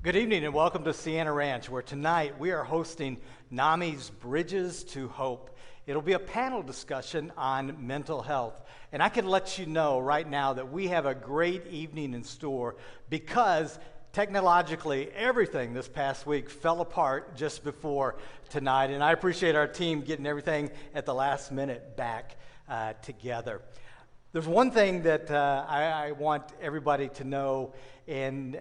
Good evening and welcome to Sienna Ranch, where tonight we are hosting Nami's Bridges to Hope. It'll be a panel discussion on mental health. And I can let you know right now that we have a great evening in store because technologically everything this past week fell apart just before tonight. And I appreciate our team getting everything at the last minute back together. There's one thing that I want everybody to know, and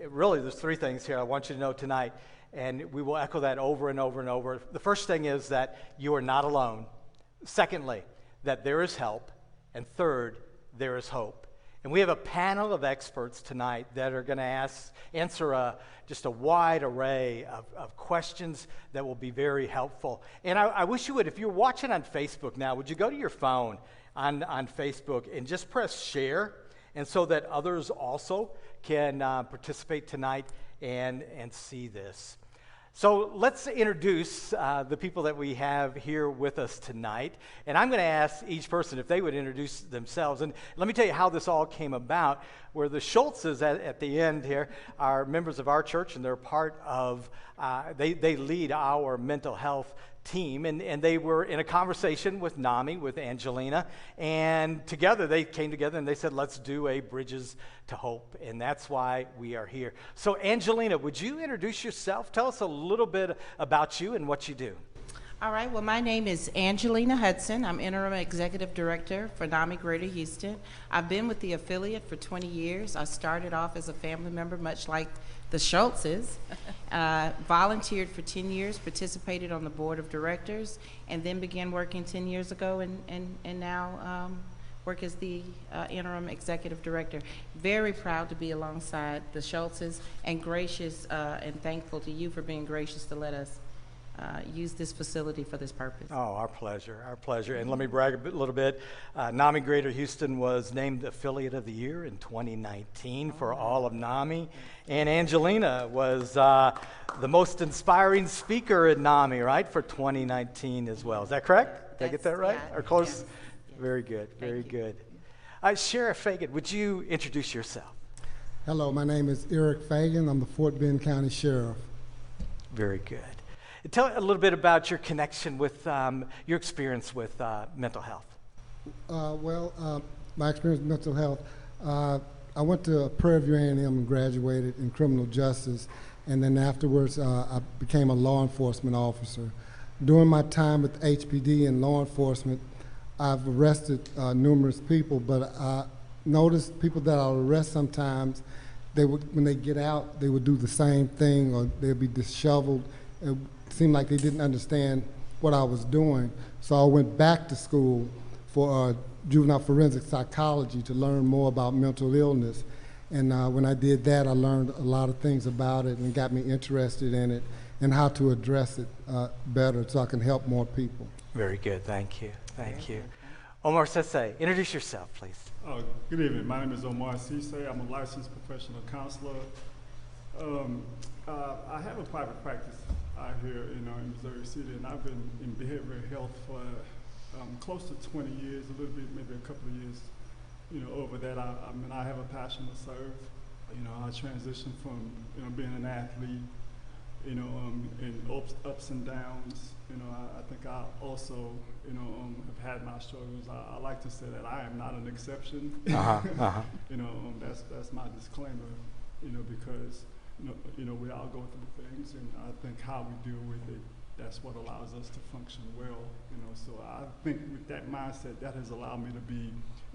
really there's three things here I want you to know tonight, and we will echo that over and over and over. The first thing is that you are not alone. Secondly, that there is help. And third, there is hope. And we have a panel of experts tonight that are going to answer just a wide array of questions that will be very helpful. And I wish you would, if you're watching on Facebook now, would you go to your phone on Facebook and just press share, and so that others also can participate tonight and see this. So let's introduce the people that we have here with us tonight. And I'm going to ask each person if they would introduce themselves. And let me tell you how this all came about, where the Schultzes at the end here are members of our church, and they're part of, they lead our mental health team, and they were in a conversation with Nami, with Angelina, and together they came together and they said, let's do a Bridges to Hope, and that's why we are here. So Angelina, would you introduce yourself? Tell us a little bit about you and what you do. All right, well, my name is Angelina Hudson. I'm Interim Executive Director for Nami Greater Houston. I've been with the affiliate for 20 years. I started off as a family member, much like the Schultzes, volunteered for 10 years, participated on the board of directors, and then began working 10 years ago and now work as the interim executive director. Very proud to be alongside the Schultzes, and gracious and thankful to you for being gracious to let us use this facility for this purpose. Oh, our pleasure, our pleasure. And let me brag a little bit. Nami Greater Houston was named Affiliate of the Year in 2019 for all of Nami. And Angelina was the most inspiring speaker at Nami, right, for 2019 as well. Is that correct? Did I get that right? Yeah, Or close? yes. Very good, very Thank you. good. Sheriff Fagan, would you introduce yourself? Hello, my name is Eric Fagan. I'm the Fort Bend County Sheriff. Very good. Tell a little bit about your connection with your experience with mental health. My experience with mental health, I went to Prairie View A&M and graduated in criminal justice, and then afterwards I became a law enforcement officer. During my time with HPD and law enforcement, I've arrested numerous people, but I noticed people that I would arrest sometimes, when they get out, they would do the same thing, or they'd be disheveled. It seemed like they didn't understand what I was doing. So I went back to school for juvenile forensic psychology to learn more about mental illness. And when I did that, I learned a lot of things about it and got me interested in it and how to address it better so I can help more people. Very good. Thank you. Thank you. Omar Sese, introduce yourself, please. Good evening. My name is Omar Sese. I'm a licensed professional counselor. I have a private practice out here in Missouri City, and I've been in behavioral health for close to 20 years, a little bit, maybe a couple of years. Over that, I have a passion to serve. I transitioned from being an athlete, in ups and downs. I think I also have had my struggles. I like to say that I am not an exception. That's my disclaimer. Because we all go through things, and I think how we deal with it, that's what allows us to function well. So I think with that mindset, that has allowed me to be,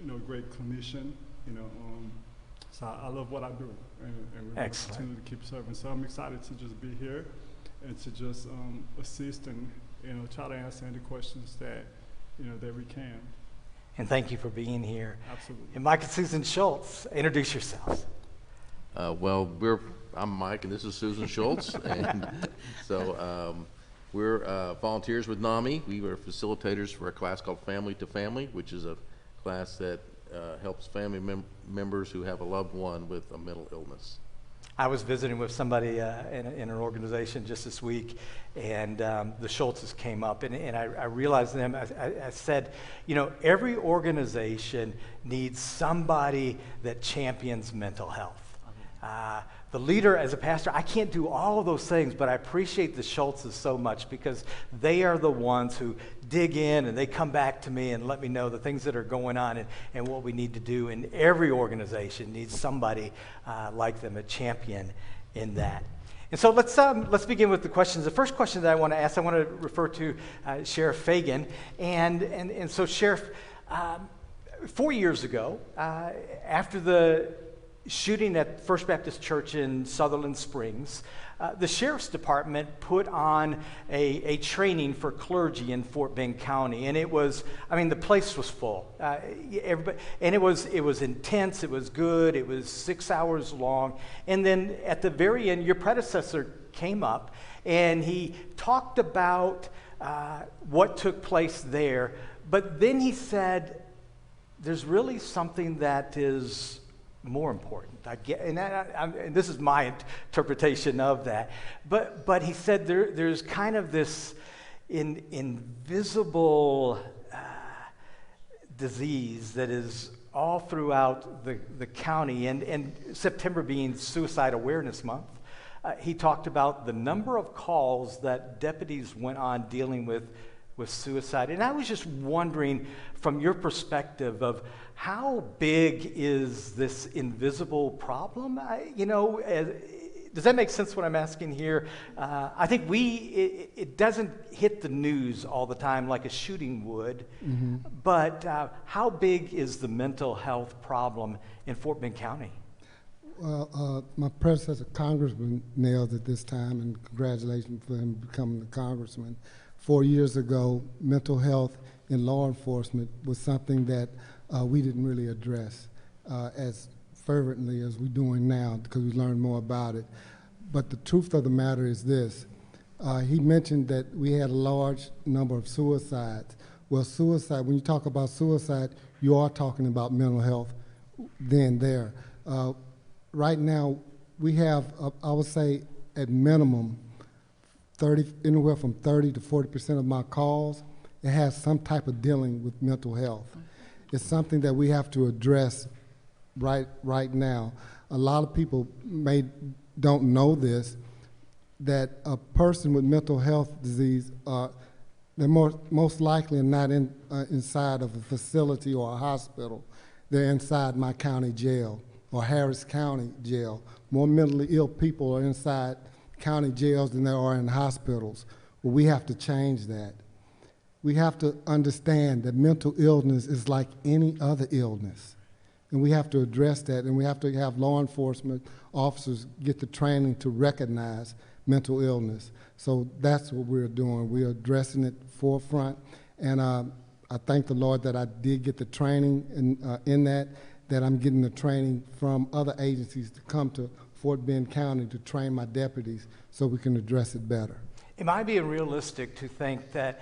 a great clinician. So I love what I do, and we're going to continue to keep serving. So I'm excited to just be here and to just assist and try to answer any questions that that we can. And thank you for being here. Absolutely. And Mike and Susan Schultz, introduce yourselves. I'm Mike, and this is Susan Schultz, and so we're volunteers with NAMI. We were facilitators for a class called Family to Family, which is a class that helps family members who have a loved one with a mental illness. I was visiting with somebody in an organization just this week, and the Schultzes came up, and I realized them. I said, every organization needs somebody that champions mental health. the leader, as a pastor, I can't do all of those things, but I appreciate the Schultzes so much because they are the ones who dig in and they come back to me and let me know the things that are going on and what we need to do. And every organization needs somebody like them, a champion in that. And so let's begin with the questions. The first question that I want to ask, I want to refer to Sheriff Fagan. And so, Sheriff, 4 years ago, after the shooting at First Baptist Church in Sutherland Springs, the Sheriff's Department put on a training for clergy in Fort Bend County, and it was, I mean, the place was full. Everybody, and it was intense, it was good, it was 6 hours long, and then at the very end, your predecessor came up, and he talked about what took place there, but then he said, there's really something that is more important. And this is my interpretation of that. But he said there's kind of this invisible disease that is all throughout the county. And September being Suicide Awareness Month, he talked about the number of calls that deputies went on dealing with suicide. And I was just wondering, from your perspective, of how big is this invisible problem? Does that make sense what I'm asking here? I think it doesn't hit the news all the time like a shooting would, mm-hmm. But how big is the mental health problem in Fort Bend County? Well, my predecessor, Congressman, nailed it this time, and congratulations for him becoming the congressman. 4 years ago, mental health in law enforcement was something that we didn't really address as fervently as we're doing now because we learned more about it. But the truth of the matter is this. He mentioned that we had a large number of suicides. Well, suicide, when you talk about suicide, you are talking about mental health then there. Right now, we have, I would say, at minimum, anywhere from 30 to 40% of my calls, it has some type of dealing with mental health. It's something that we have to address right now. A lot of people don't know this, that a person with mental health disease, they're most likely not inside of a facility or a hospital. They're inside my county jail or Harris County jail. More mentally ill people are inside county jails than there are in hospitals. Well, we have to change that. We have to understand that mental illness is like any other illness, and we have to address that, and we have to have law enforcement officers get the training to recognize mental illness. So that's what we're doing. We're addressing it forefront, and I thank the Lord that I did get the training in that I'm getting the training from other agencies to come to Fort Bend County to train my deputies so we can address it better. Am I being realistic to think that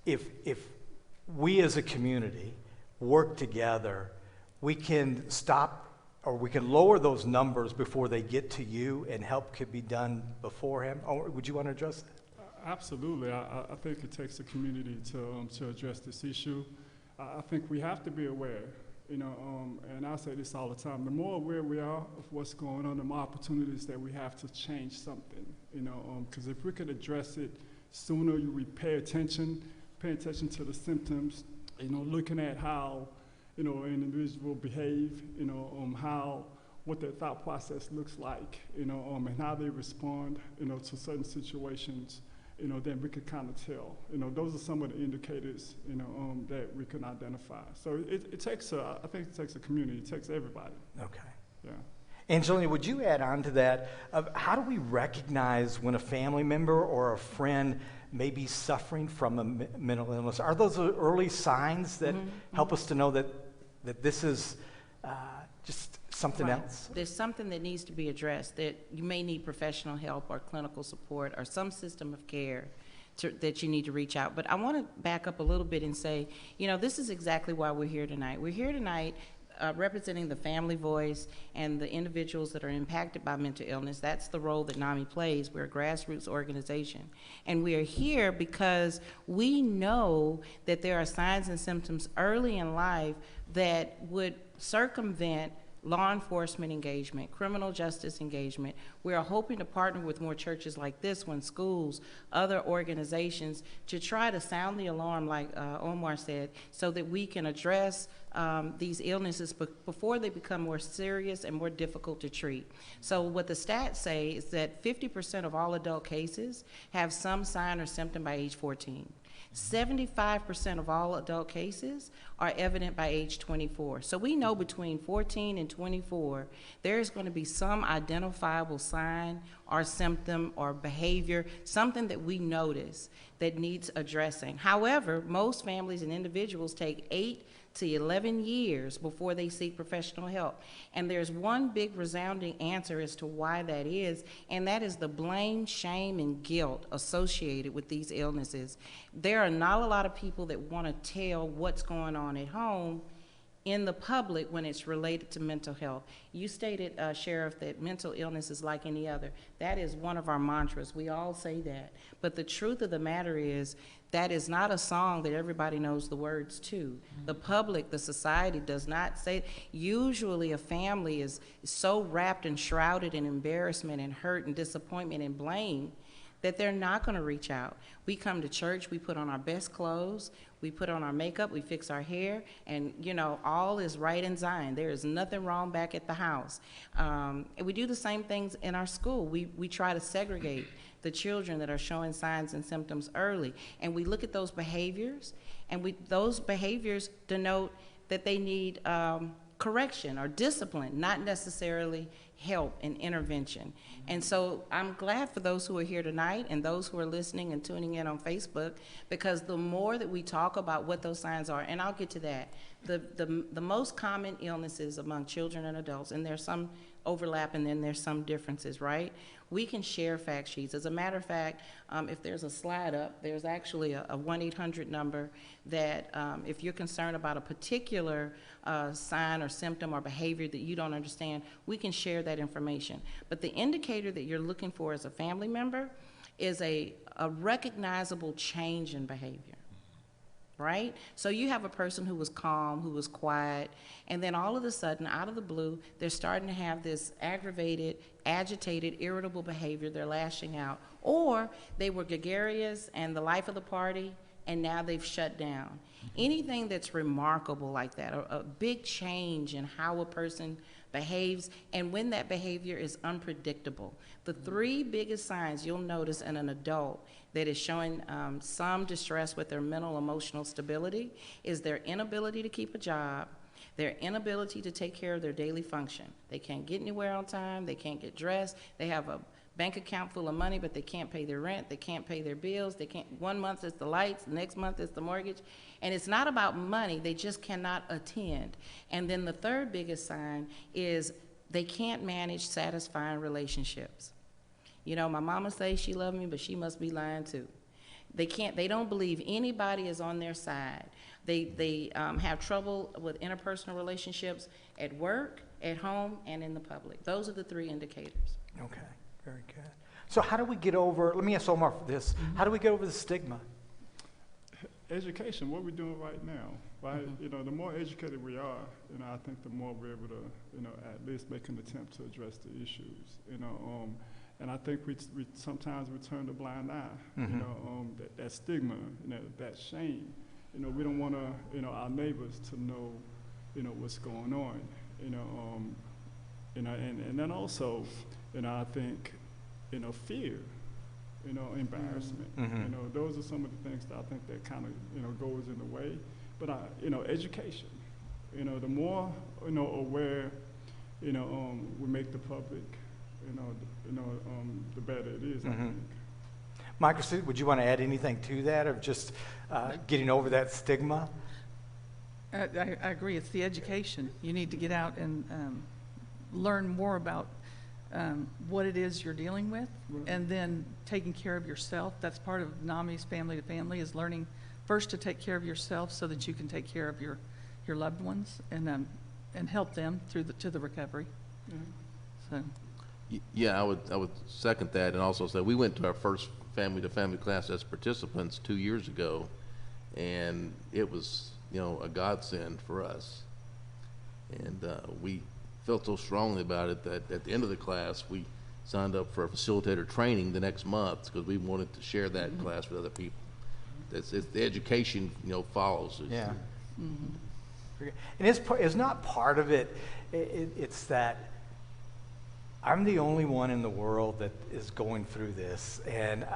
if we as a community work together, we can stop or we can lower those numbers before they get to you and help could be done beforehand? Or would you want to address that? Absolutely. I think it takes a community to address this issue. I think we have to be aware, and I say this all the time, the more aware we are of what's going on, the more opportunities that we have to change something, because if we could address it sooner, we pay attention to the symptoms, looking at how, an individual behave, what their thought process looks like, and how they respond, to certain situations, then we could kind of tell. Those are some of the indicators, that we can identify. So it takes I think it takes a community. It takes everybody. Okay. Yeah. Angelina, would you add on to that? How do we recognize when a family member or a friend may be suffering from a mental illness? Are those early signs that help us to know that this is just something else? There's something that needs to be addressed, that you may need professional help or clinical support or some system of care that you need to reach out. But I want to back up a little bit and say, this is exactly why we're here tonight. We're here tonight representing the family voice and the individuals that are impacted by mental illness. That's the role that NAMI plays. We're a grassroots organization. And we are here because we know that there are signs and symptoms early in life that would circumvent law enforcement engagement, criminal justice engagement. We are hoping to partner with more churches like this one, schools, other organizations, to try to sound the alarm, like Omar said, so that we can address these illnesses before they become more serious and more difficult to treat. So what the stats say is that 50% of all adult cases have some sign or symptom by age 14. 75% of all adult cases are evident by age 24. So we know between 14 and 24, there's going to be some identifiable sign or symptom or behavior, something that we notice that needs addressing. However, most families and individuals take 8 to 11 years before they seek professional help. And there's one big resounding answer as to why that is, and that is the blame, shame, and guilt associated with these illnesses. There are not a lot of people that want to tell what's going on at home in the public when it's related to mental health. You stated, Sheriff, that mental illness is like any other. That is one of our mantras. We all say that. But the truth of the matter is that is not a song that everybody knows the words to. The public, the society does not say. Usually a family is so wrapped and shrouded in embarrassment and hurt and disappointment and blame that they're not going to reach out. We come to church, we put on our best clothes, we put on our makeup, we fix our hair, and you know, all is right in Zion. There is nothing wrong back at the house. And we do the same things in our school. We try to segregate the children that are showing signs and symptoms early. And we look at those behaviors, and those behaviors denote that they need correction or discipline, not necessarily help and intervention. And so I'm glad for those who are here tonight and those who are listening and tuning in on Facebook, because the more that we talk about what those signs are, and I'll get to that, the most common illnesses among children and adults, and there's some overlap and then there's some differences, right? We can share fact sheets. As a matter of fact, if there's a slide up, there's actually a 1-800 number that if you're concerned about a particular sign or symptom or behavior that you don't understand, we can share that information. But the indicator that you're looking for as a family member is a recognizable change in behavior. Right? So you have a person who was calm, who was quiet, and then all of a sudden, out of the blue, they're starting to have this aggravated, agitated, irritable behavior. They're lashing out. Or they were gregarious and the life of the party, and now they've shut down. Anything that's remarkable like that, a big change in how a person behaves, and when that behavior is unpredictable. The 3 biggest signs you'll notice in an adult that is showing some distress with their mental emotional stability is their inability to keep a job, their inability to take care of their daily function. They can't get anywhere on time, they can't get dressed, they have a bank account full of money, but they can't pay their rent, they can't pay their bills, they can't, one month it's the lights, next month it's the mortgage, and it's not about money, they just cannot attend. And then the 3rd biggest sign is they can't manage satisfying relationships. You know, my mama says she loved me, but she must be lying too. They don't believe anybody is on their side. They have trouble with interpersonal relationships at work, at home, and in the public. Those are the 3 indicators. Okay, very good. So how do we get over, let me ask Omar for this, how do we get over the stigma? Education, what we're doing right now, right? You know, the more educated we are, you know, I think the more we're able to, you know, at least make an attempt to address the issues, you know. And I think we sometimes we turn a blind eye, you know, that stigma, you know, that shame. You know, we don't want to, you know, our neighbors to know, you know, what's going on, you know, and then also, you know, I think, you know, fear, you know, embarrassment, you know, those are some of the things that I think that kind of, you know, goes in the way. But you know, education, you know, the more, you know, aware, you know, we make the public, the better it is, I think. Michael, would you want to add anything to that, of just getting over that stigma? I agree. It's the education. You need to get out and learn more about what it is you're dealing with, and then taking care of yourself. That's part of Nami's Family to Family, is learning first to take care of yourself so that you can take care of your loved ones and help them to the recovery. So. Yeah, I would second that, and also say we went to our first Family to Family class as participants 2 years ago, and it was, you know, a godsend for us. And we felt so strongly about it that at the end of the class, we signed up for a facilitator training the next month because we wanted to share that class with other people. It's the education, follows. Yeah. And it's not part of it. It's that I'm the only one in the world that is going through this, and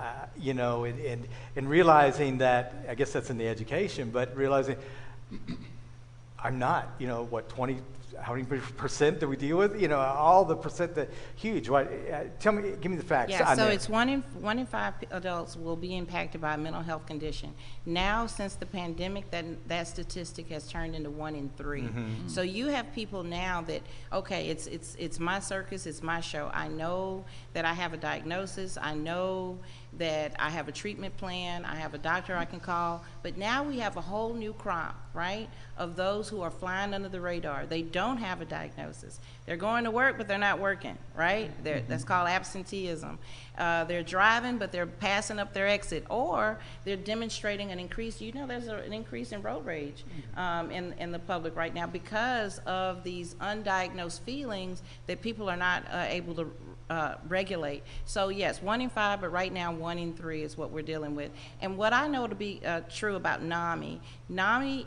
and realizing that, I guess that's in the education, but realizing I'm not. 20. How many percent do we deal with? All the percent, huge. What? Give me the facts. Yeah, so it's one in 5 adults will be impacted by a mental health condition. Now, since the pandemic, that statistic has turned into 1 in 3. So you have people now that, okay, it's my circus, it's my show. I know that I have a diagnosis. I know that I have a treatment plan. I have a doctor I can call. But now we have a whole new crop, right, of those who are flying under the radar. They don't have a diagnosis. They're going to work, but they're not working, right? That's called absenteeism. They're driving, but they're passing up their exit, or they're demonstrating an increase. There's an increase in road rage in the public right now because of these undiagnosed feelings that people are not able to regulate. So yes, 1 in 5, but right now 1 in 3 is what we're dealing with. And what I know to be true about NAMI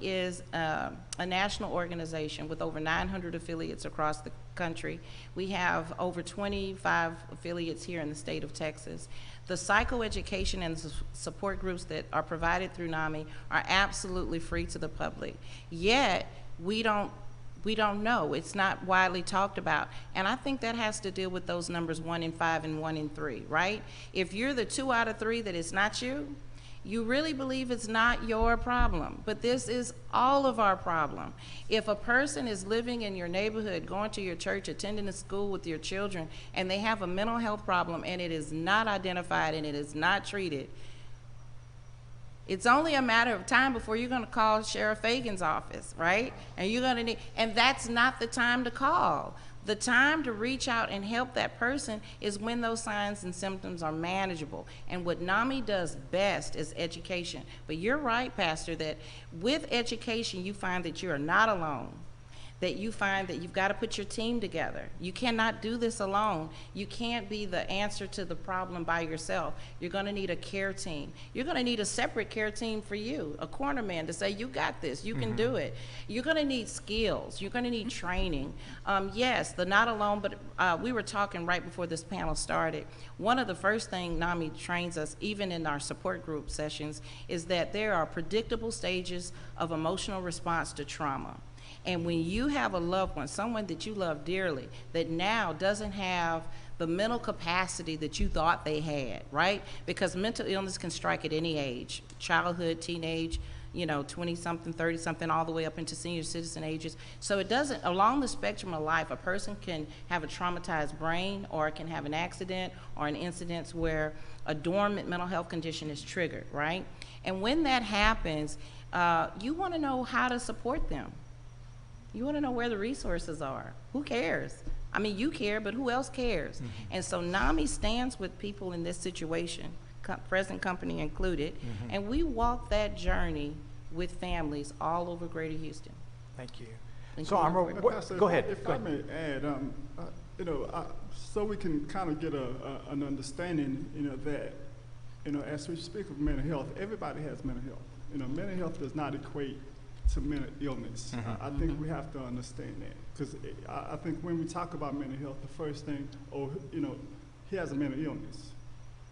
is a national organization with over 900 affiliates across the country. We have over 25 affiliates here in the state of Texas. The psychoeducation and support groups that are provided through NAMI are absolutely free to the public. Yet, we don't know. It's not widely talked about. And I think that has to deal with those numbers 1 in 5 and 1 in 3, right? If you're the 2 out of 3 that it's not you really believe it's not your problem. But this is all of our problem. If a person is living in your neighborhood, going to your church, attending a school with your children, and they have a mental health problem and it is not identified and it is not treated, it's only a matter of time before you're going to call Sheriff Fagan's office, right? And that's not the time to call. The time to reach out and help that person is when those signs and symptoms are manageable. And what NAMI does best is education. But you're right, Pastor, that with education, you find that you are not alone. That you find that you've got to put your team together. You cannot do this alone. You can't be the answer to the problem by yourself. You're going to need a care team. You're going to need a separate care team for you, a cornerman to say, you got this, you can do it. You're going to need skills. You're going to need training. Yes, the not alone, but we were talking right before this panel started. One of the first things NAMI trains us, even in our support group sessions, is that there are predictable stages of emotional response to trauma. And when you have a loved one, someone that you love dearly, that now doesn't have the mental capacity that you thought they had, right? Because mental illness can strike at any age, childhood, teenage, 20-something, 30-something, all the way up into senior citizen ages. So it doesn't, along the spectrum of life, a person can have a traumatized brain, or can have an accident or an incident where a dormant mental health condition is triggered, right? And when that happens, you want to know how to support them. You want to know where the resources are. Who cares? I mean, you care, but who else cares? And so NAMI stands with people in this situation, present company included, and we walk that journey with families all over Greater Houston. Thank you. Thank So, you. Amro, Pastor, go ahead. If I may add, so we can kind of get an understanding, that, as we speak of mental health, everybody has mental health. Mental health does not equate to mental illness. I think we have to understand that, because I think when we talk about mental health, the first thing, he has a mental illness.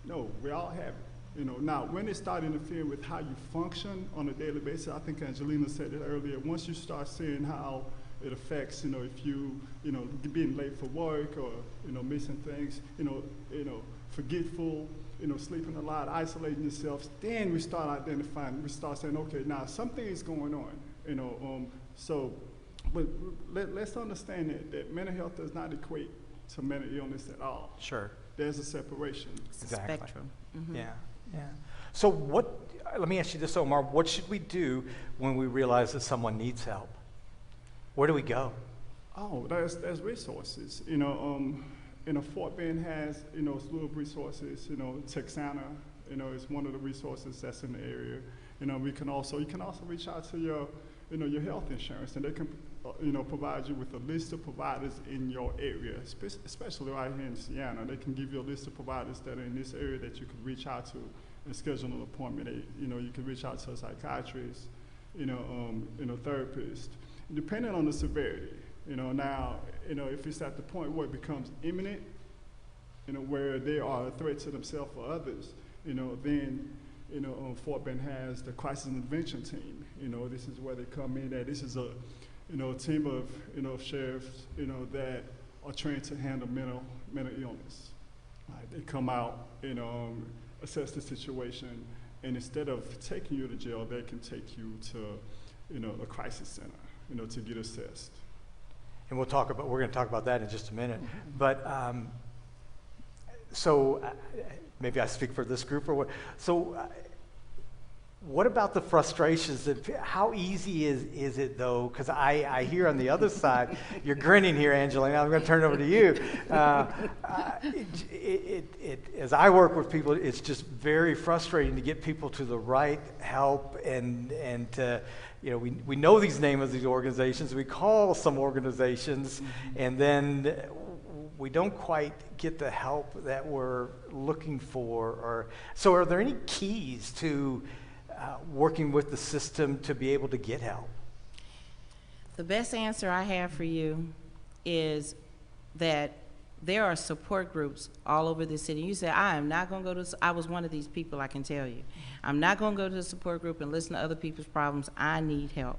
No, we all have it. Now when it starts interfering with how you function on a daily basis, I think Angelina said it earlier, once you start seeing how it affects, if you, being late for work, or, missing things, forgetful, sleeping a lot, isolating yourselves, then we start identifying, we start saying, okay, now something is going on, but let's understand that mental health does not equate to mental illness at all. Sure. There's a separation. Exactly. Spectrum. Yeah. So let me ask you this, Omar, what should we do when we realize that someone needs help? Where do we go? Oh, there's resources. Fort Bend has, a slew of resources. Texana, is one of the resources that's in the area. You can also reach out to your, your health insurance, and they can provide you with a list of providers in your area, especially right here in Siena. They can give you a list of providers that are in this area that you can reach out to and schedule an appointment. You can reach out to a psychiatrist, therapist, depending on the severity. Now, if it's at the point where it becomes imminent, where they are a threat to themselves or others, then, Fort Bend has the crisis intervention team. This is where they come in. This is a team of sheriffs, that are trained to handle mental illness. Right? They come out, assess the situation, and instead of taking you to jail, they can take you to, a crisis center, to get assessed. And we're going to talk about that in just a minute. But so maybe I speak for this group or what. So what about the frustrations? How easy is it though? Because I hear on the other side, you're grinning here, Angelina. I'm going to turn it over to you. As I work with people, it's just very frustrating to get people to the right help and to, we know these names of these organizations. We call some organizations, and then we don't quite get the help that we're looking for. So are there any keys to working with the system to be able to get help? The best answer I have for you is that there are support groups all over the city. You say, I am not going to go to, I was one of these people, I can tell you. I'm not going to go to the support group and listen to other people's problems. I need help.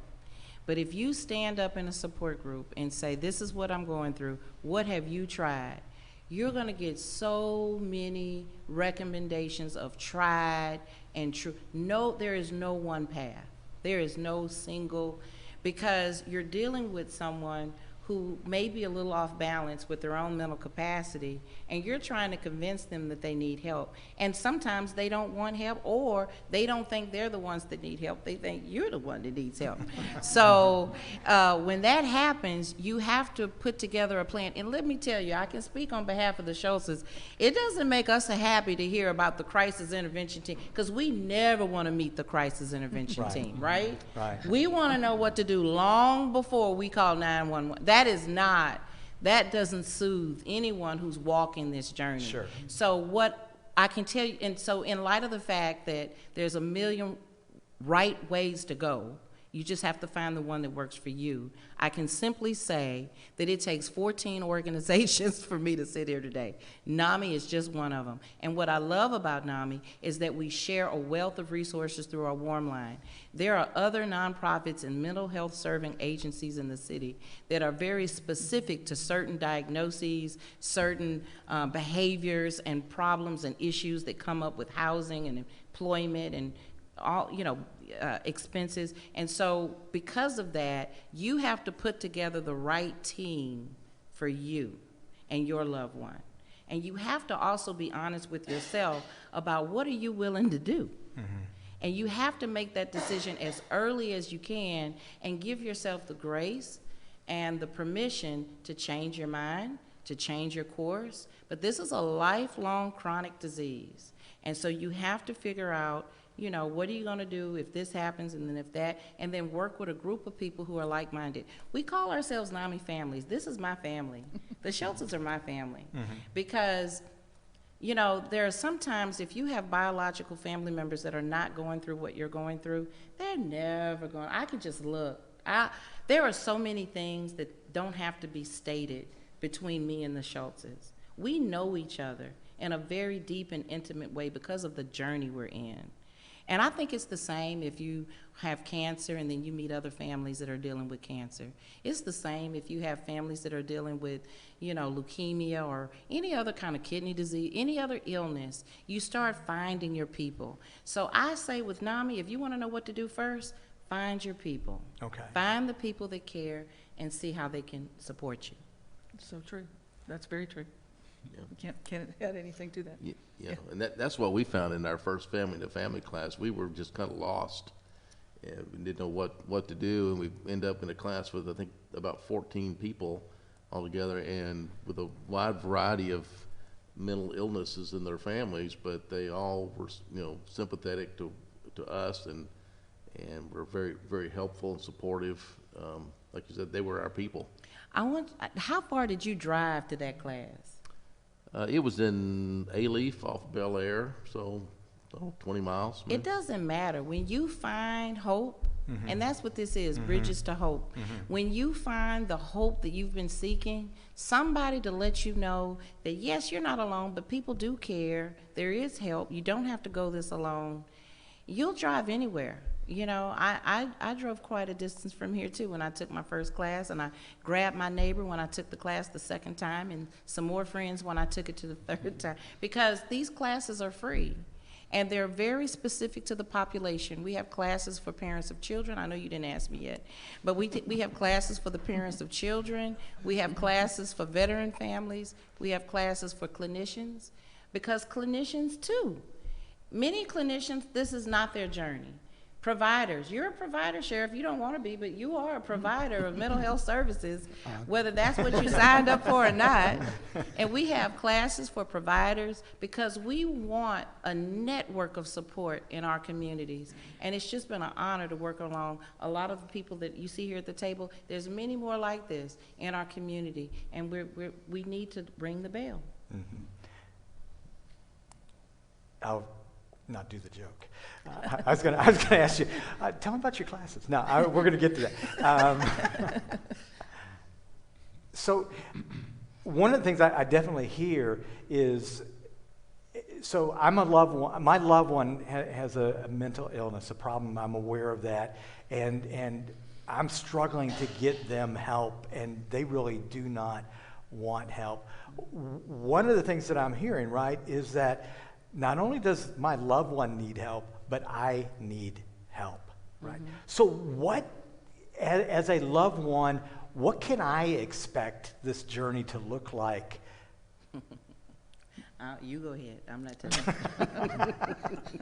But if you stand up in a support group and say, this is what I'm going through, what have you tried? You're going to get so many recommendations of tried and true. No, there is no one path. There is no single, because you're dealing with someone who may be a little off balance with their own mental capacity, and you're trying to convince them that they need help. And sometimes they don't want help, or they don't think they're the ones that need help. They think you're the one that needs help. So when that happens, you have to put together a plan. And let me tell you, I can speak on behalf of the Schultzes. It doesn't make us happy to hear about the crisis intervention team, because we never want to meet the crisis intervention team, right? Right. We want to know what to do long before we call 911. That doesn't soothe anyone who's walking this journey. Sure. So what I can tell you, and so in light of the fact that there's a million right ways to go, you just have to find the one that works for you. I can simply say that it takes 14 organizations for me to sit here today. NAMI is just one of them. And what I love about NAMI is that we share a wealth of resources through our warm line. There are other nonprofits and mental health serving agencies in the city that are very specific to certain diagnoses, certain behaviors and problems and issues that come up with housing and employment and all, expenses. And so because of that, you have to put together the right team for you and your loved one. And you have to also be honest with yourself about what are you willing to do. Mm-hmm. And you have to make that decision as early as you can and give yourself the grace and the permission to change your mind, to change your course. But this is a lifelong chronic disease. And so you have to figure out, what are you going to do if this happens and then if that, and then work with a group of people who are like-minded. We call ourselves Nami Families. This is my family. The Schultzes are my family. Mm-hmm. Because, there are sometimes if you have biological family members that are not going through what you're going through, they're never going, I can just look. There are so many things that don't have to be stated between me and the Schultzes. We know each other in a very deep and intimate way because of the journey we're in. And I think it's the same if you have cancer and then you meet other families that are dealing with cancer. It's the same if you have families that are dealing with, leukemia or any other kind of kidney disease, any other illness. You start finding your people. So I say with NAMI, if you want to know what to do first, find your people. Okay. Find the people that care and see how they can support you. So true. That's very true. Yeah. Can't add anything to that. Yeah. And that's what we found in our first family-to-family class. We were just kind of lost, and we didn't know what to do, and we ended up in a class with, I think, about 14 people altogether, and with a wide variety of mental illnesses in their families, but they all were, sympathetic to us, and were very, very helpful and supportive like you said, they were our people. How far did you drive to that class? It was in A-Leaf off Bel Air, so 20 miles. It doesn't matter. When you find hope, and that's what this is, Bridges to Hope. When you find the hope that you've been seeking, somebody to let you know that, yes, you're not alone, but people do care. There is help. You don't have to go this alone. You'll drive anywhere. You know, I drove quite a distance from here, too, when I took my first class, and I grabbed my neighbor when I took the class the second time, and some more friends when I took it to the third time, because these classes are free. And they're very specific to the population. We have classes for parents of children. I know you didn't ask me yet, but we have classes for the parents of children. We have classes for veteran families. We have classes for clinicians, because clinicians too, many clinicians, this is not their journey. Providers, you're a provider, Sheriff. You don't want to be, but you are a provider of mental health services, whether that's what you signed up for or not. And we have classes for providers because we want a network of support in our communities. And it's just been an honor to work along a lot of the people that you see here at the table. There's many more like this in our community, and we need to ring the bell. I'll not do the joke. I was gonna ask you, tell me about your classes. No, we're gonna get to that. So one of the things I definitely hear is, so I'm a loved one, my loved one has a mental illness, a problem, I'm aware of that, and I'm struggling to get them help, and they really do not want help. One of the things that I'm hearing, right, is that not only does my loved one need help, but I need help, right? So what, as a loved one, what can I expect this journey to look like? You go ahead. I'm not telling you.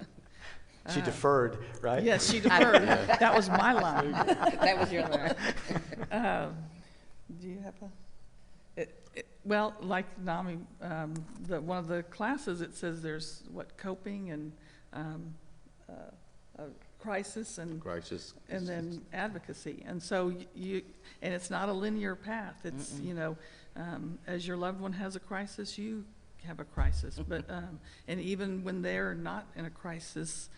She deferred, right? Yes, she deferred. That was my line. That was your line. Do you have a? Well, like Nami, one of the classes, it says there's coping and crisis and then advocacy, and so and it's not a linear path. It's as your loved one has a crisis, you have a crisis, but and even when they're not in a crisis,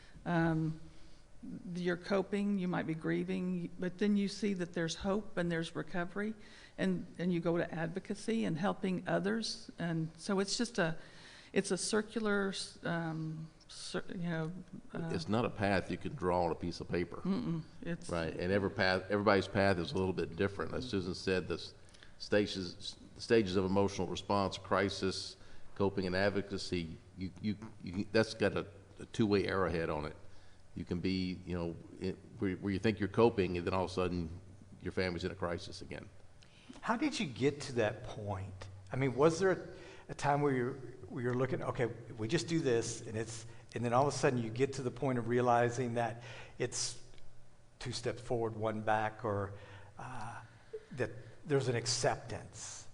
you're coping. You might be grieving, but then you see that there's hope and there's recovery. And you go to advocacy and helping others, and so it's just it's a circular, it's not a path you can draw on a piece of paper. It's right, and everybody's path is a little bit different. As Susan said, the stages of emotional response, crisis, coping, and advocacy. That's got a two-way arrowhead on it. You can be, where you think you're coping, and then all of a sudden your family's in a crisis again. How did you get to that point? I mean, was there a time where you're looking, okay, we just do this, and then all of a sudden you get to the point of realizing that it's 2 steps forward, 1 back, or that there's an acceptance?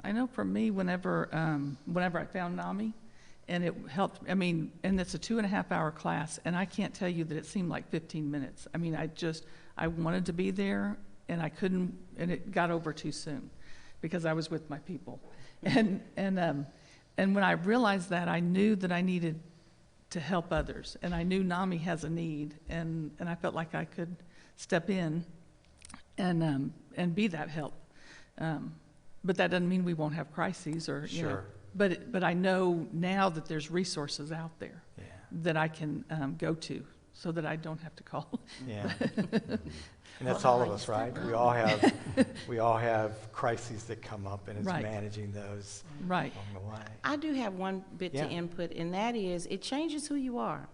I know for me, whenever I found Nami, and it helped. I mean, and it's a 2.5-hour class, and I can't tell you that it seemed like 15 minutes. I mean, I wanted to be there. And I couldn't, and it got over too soon, because I was with my people, and when I realized that, I knew that I needed to help others, and I knew Nami has a need, and I felt like I could step in, and be that help, but that doesn't mean we won't have crises or sure. But I know now that there's resources out there that I can go to, so that I don't have to call. Yeah. And that's all of us, right? We all have crises that come up, and it's managing those along the way. I do have one bit to input, and that is it changes who you are.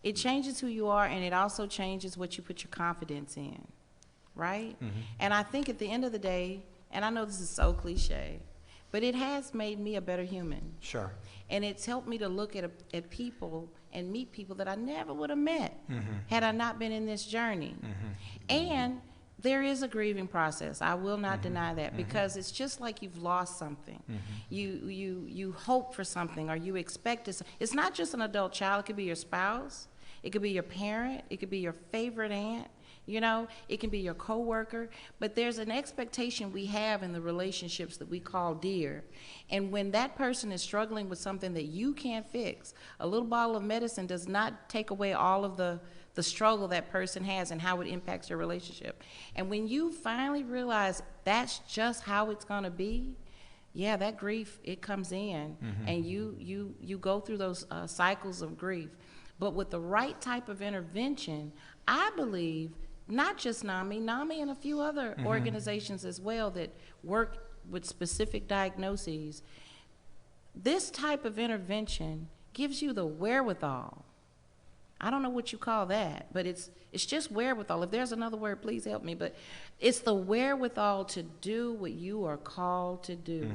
It changes who you are, and it also changes what you put your confidence in, right? And I think at the end of the day, and I know this is so cliche, but it has made me a better human. Sure. And it's helped me to look at people and meet people that I never would have met had I not been in this journey. And there is a grieving process. I will not deny that, because it's just like you've lost something. You hope for something, or you expect it. It's not just an adult child. It could be your spouse. It could be your parent. It could be your favorite aunt. You know, it can be your coworker, but there's an expectation we have in the relationships that we call dear. And when that person is struggling with something that you can't fix, a little bottle of medicine does not take away all of the struggle that person has and how it impacts your relationship. And when you finally realize that's just how it's going to be, yeah, that grief, it comes in, and you go through those cycles of grief. But with the right type of intervention, I believe, not just Nami and a few other organizations as well that work with specific diagnoses, this type of intervention gives you the wherewithal. I don't know what you call that, but it's just wherewithal. If there's another word, please help me. But it's the wherewithal to do what you are called to do.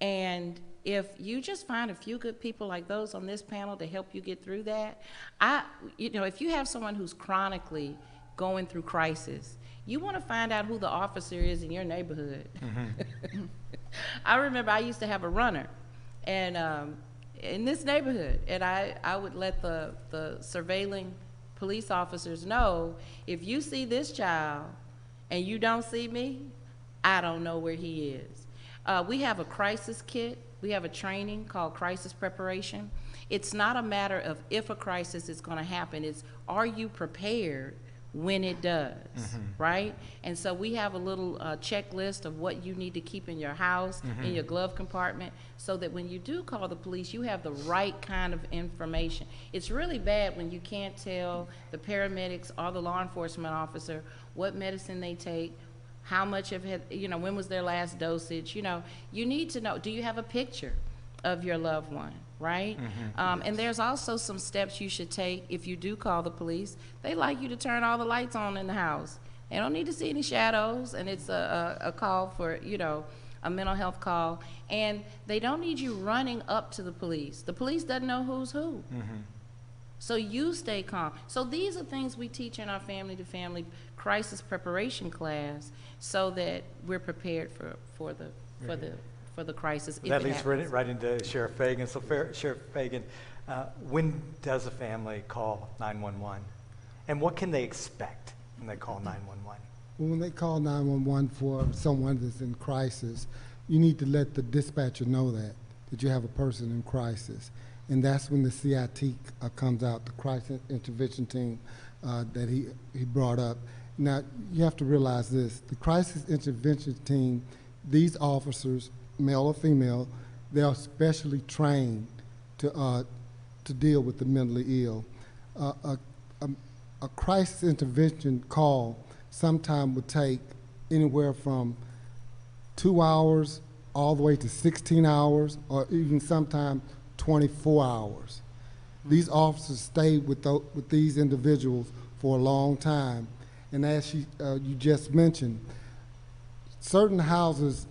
And if you just find a few good people like those on this panel to help you get through that, if you have someone who's chronically going through crisis, you want to find out who the officer is in your neighborhood. I remember I used to have a runner, and in this neighborhood, and I would let the surveilling police officers know, if you see this child and you don't see me, I don't know where he is. We have a crisis kit. We have a training called crisis preparation. It's not a matter of if a crisis is going to happen. It's, are you prepared when it does, right? And so we have a little checklist of what you need to keep in your house, in your glove compartment, so that when you do call the police, you have the right kind of information. It's really bad when you can't tell the paramedics or the law enforcement officer what medicine they take, how much of it, when was their last dosage. You need to know, do you have a picture of your loved one, right? And there's also some steps you should take if you do call the police. They like you to turn all the lights on in the house. They don't need to see any shadows, and it's a call for, a mental health call. And they don't need you running up to the police. The police doesn't know who's who. So you stay calm. So these are things we teach in our family-to-family crisis preparation class, so that we're prepared for the crisis. That leads right into Sheriff Fagan. So Sheriff Fagan, when does a family call 911? And what can they expect when they call 911? When they call 911 for someone that's in crisis, you need to let the dispatcher know that you have a person in crisis. And that's when the CIT comes out, the crisis intervention team that he brought up. Now, you have to realize this. The crisis intervention team, these officers, male or female, they are specially trained to deal with the mentally ill. A crisis intervention call sometimes would take anywhere from 2 hours all the way to 16 hours, or even sometimes 24 hours. These officers stay with these individuals for a long time. And as you just mentioned, certain houses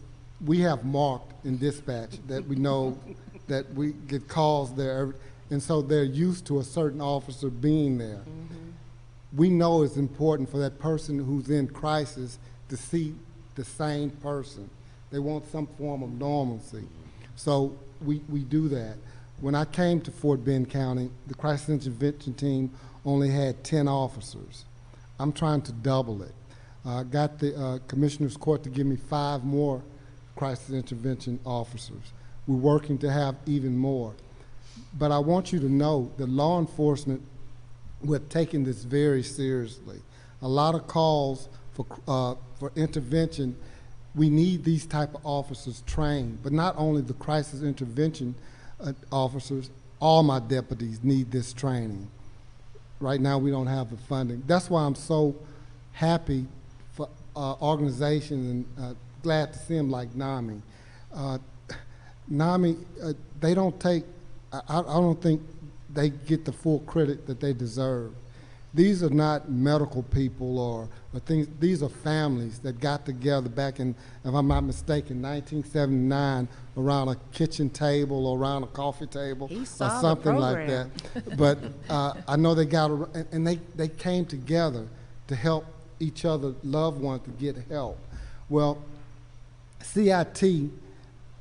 we have marked in dispatch that we know that we get calls there, and so they're used to a certain officer being there. We know it's important for that person who's in crisis to see the same person. They want some form of normalcy. So we do that. When I came to Fort Bend County, the crisis intervention team only had 10 officers. I'm trying to double it. I got the Commissioner's Court to give me 5 more crisis intervention officers. We're working to have even more. But I want you to know that law enforcement, we're taking this very seriously. A lot of calls for intervention, we need these type of officers trained, but not only the crisis intervention officers, all my deputies need this training. Right now we don't have the funding. That's why I'm so happy for organizations and glad to see them like Nami. Nami, they don't take, I don't think they get the full credit that they deserve. These are not medical people or things, these are families that got together back in, if I'm not mistaken, 1979 around a kitchen table or around a coffee table or something like that. But I know they got, and they came together to help each other, loved ones, to get help. Well, CIT,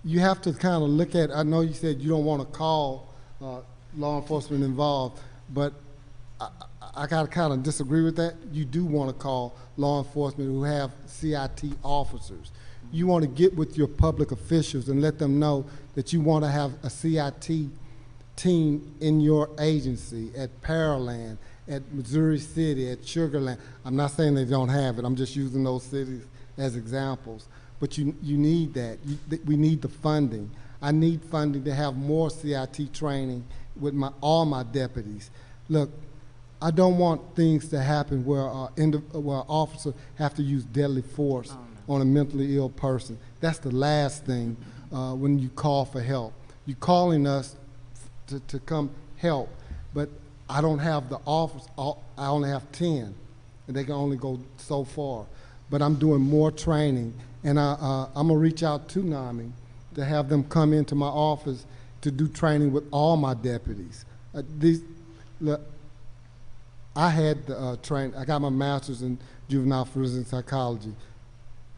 you have to kind of look at, I know you said you don't want to call law enforcement involved, but I got to kind of disagree with that. You do want to call law enforcement who have CIT officers. You want to get with your public officials and let them know that you want to have a CIT team in your agency, at Pearland, at Missouri City, at Sugarland. I'm not saying they don't have it. I'm just using those cities as examples. But you need that. We need the funding. I need funding to have more CIT training with all my deputies. Look, I don't want things to happen where an officer have to use deadly force on a mentally ill person. That's the last thing when you call for help. You're calling us to come help, but I don't have the office. I only have 10, and they can only go so far. But I'm doing more training, and I'm gonna reach out to Nami to have them come into my office to do training with all my deputies. Look, I had the train. I got my master's in juvenile forensic psychology.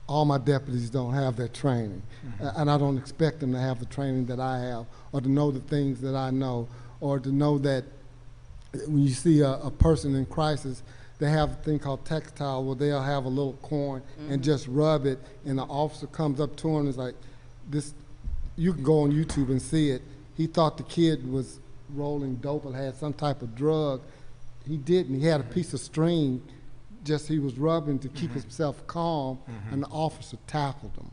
All my deputies don't have that training, and I don't expect them to have the training that I have, or to know the things that I know, or to know that when you see a person in crisis, they have a thing called textile where they'll have a little coin and just rub it, and the officer comes up to him and is like, this, you can go on YouTube and see it. He thought the kid was rolling dope or had some type of drug. He didn't. He had a piece of string, just he was rubbing to keep himself calm, and the officer tackled him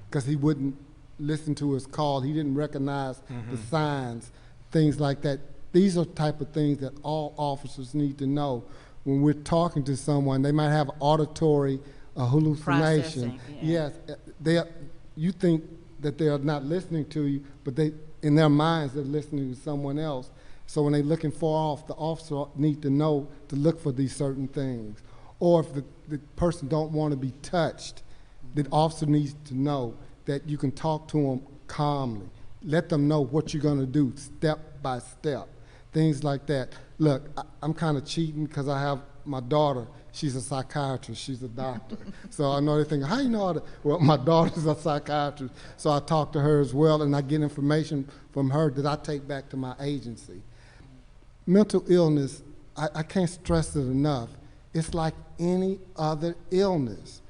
because he wouldn't listen to his call. He didn't recognize the signs, things like that. These are type of things that all officers need to know. When we're talking to someone, they might have auditory hallucination. Yes, you think that they are not listening to you, but in their minds they're listening to someone else. So when they're looking far off, the officer need to know to look for these certain things. Or if the person don't want to be touched, the officer needs to know that you can talk to them calmly. Let them know what you're going to do step by step, things like that. Look, I'm kind of cheating because I have my daughter. She's a psychiatrist. She's a doctor. So I know they think, how you know how to? Well, my daughter's a psychiatrist, so I talk to her as well, and I get information from her that I take back to my agency. Mental illness, I can't stress it enough. It's like any other illness.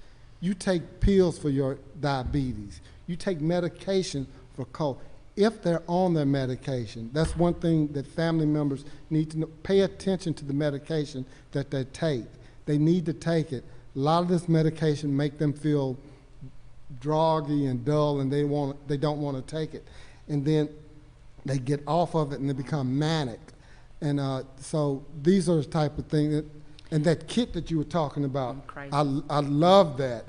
You take pills for your diabetes. You take medication for cold. If they're on their medication, that's one thing that family members need to know. Pay attention to the medication that they take. They need to take it. A lot of this medication make them feel droggy and dull, and they don't want to take it. And then they get off of it and they become manic. And so these are the type of things and that kit that you were talking about, I love that.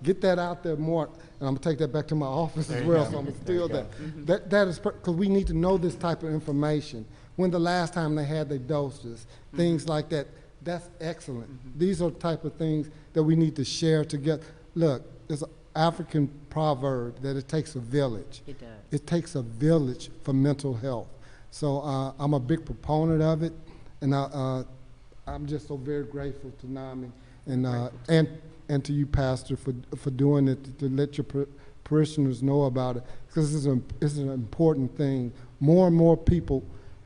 Get that out there more, and I'm gonna take that back to my office as well, so I'm gonna steal that. That is, because we need to know this type of information. When the last time they had their doses, things like that, that's excellent. These are the type of things that we need to share together. Look, there's an African proverb that it takes a village. It does. It takes a village for mental health. So I'm a big proponent of it, and I'm just so very grateful to Nami and to you, Pastor, for doing it, to let your parishioners know about it, because it's an important thing. More and more people,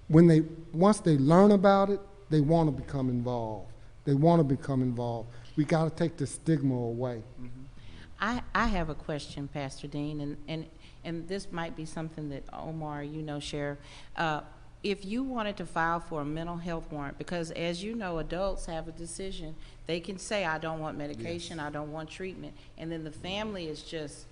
once they learn about it, they want to become involved. They want to become involved. We got to take the stigma away. I have a question, Pastor Dean, and this might be something that Omar, Sheriff. If you wanted to file for a mental health warrant, because as you know, adults have a decision. They can say, I don't want medication, yes, I don't want treatment, and then the family is just,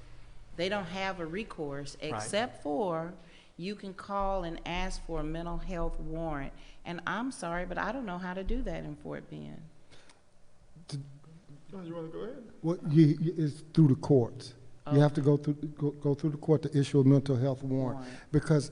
they don't have a recourse except for you can call and ask for a mental health warrant. And I'm sorry, but I don't know how to do that in Fort Bend. You want to go ahead? Well, it's through the courts. You have to go through the court to issue a mental health warrant, because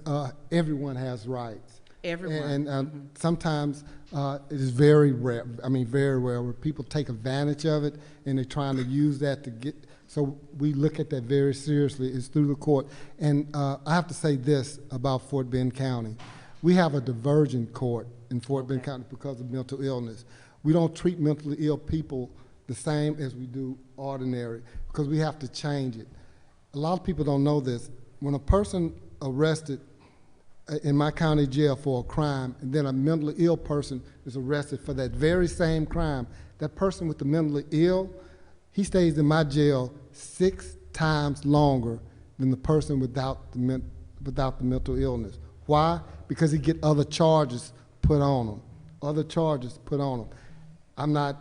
everyone has rights. Everyone. And sometimes it is very rare, very rare, where people take advantage of it and they're trying to use that to get, so we look at that very seriously. It's through the court. And I have to say this about Fort Bend County. We have a diversion court in Fort Bend County because of mental illness. We don't treat mentally ill people the same as we do ordinary, because we have to change it. A lot of people don't know this. When a person arrested in my county jail for a crime, and then a mentally ill person is arrested for that very same crime, that person with the mentally ill, he stays in my jail 6 times longer than the person without the mental illness. Why? Because he get other charges put on him. Other charges put on him. I'm not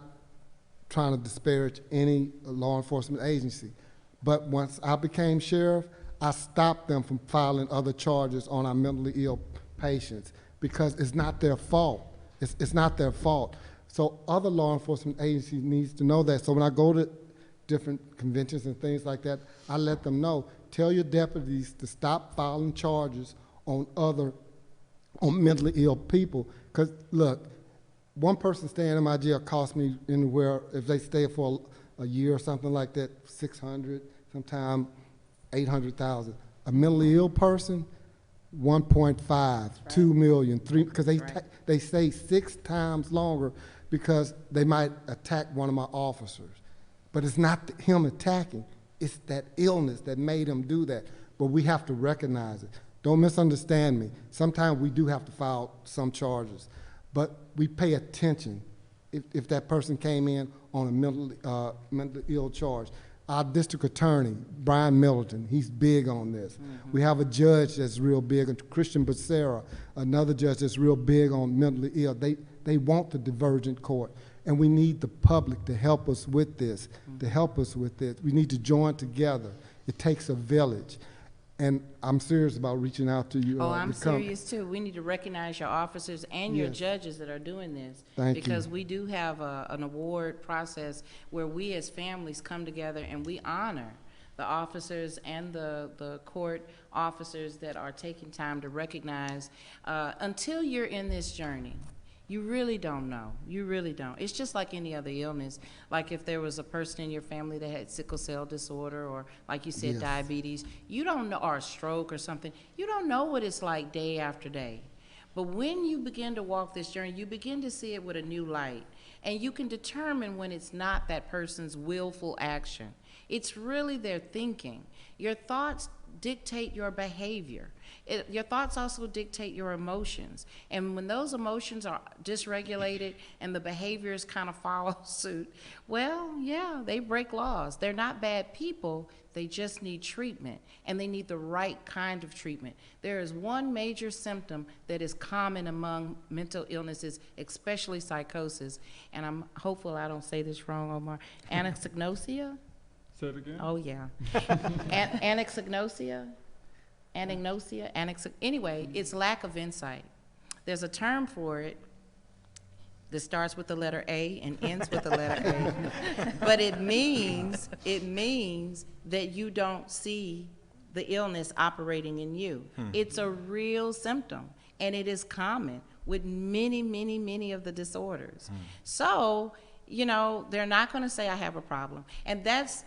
trying to disparage any law enforcement agency, but once I became sheriff, I stopped them from filing other charges on our mentally ill patients because it's not their fault. It's not their fault. So other law enforcement agencies needs to know that. So when I go to different conventions and things like that, I let them know, tell your deputies to stop filing charges on mentally ill people. Because look, one person staying in my jail costs me anywhere, if they stay for a year or something like that, 600, sometimes 800,000. A mentally ill person, 1.5, 2 million, 3, because they stay 6 times longer because they might attack one of my officers. But it's not him attacking, it's that illness that made him do that. But we have to recognize it. Don't misunderstand me. Sometimes we do have to file some charges, but we pay attention if that person came in on a mentally ill charge. Our district attorney, Brian Middleton, he's big on this. Mm-hmm. We have a judge that's real big, Christian Becerra, another judge that's real big on mentally ill. They want the divergent court, and we need the public to help us with this, We need to join together. It takes a village. And I'm serious about reaching out to you. I'm serious too. We need to recognize your officers and your judges that are doing this. Because we do have an award process where we as families come together and we honor the officers and the court officers that are taking time to recognize. Until you're in this journey, you really don't know. You really don't. It's just like any other illness. Like if there was a person in your family that had sickle cell disorder or, like you said, diabetes, you don't know, or a stroke or something, you don't know what it's like day after day. But when you begin to walk this journey, you begin to see it with a new light. And you can determine when it's not that person's willful action. It's really their thinking. Your thoughts dictate your behavior. Your thoughts also dictate your emotions. And when those emotions are dysregulated and the behaviors kind of follow suit, well, yeah, they break laws. They're not bad people. They just need treatment, and they need the right kind of treatment. There is one major symptom that is common among mental illnesses, especially psychosis, and I'm hopeful I don't say this wrong, Omar. Anexignosia? Say it again? Oh, yeah. Anexignosia? Anyway, it's lack of insight. There's a term for it that starts with the letter A and ends with the letter A. But it means that you don't see the illness operating in you. It's a real symptom, and it is common with many of the disorders. So, you know, they're not going to say I have a problem. And that's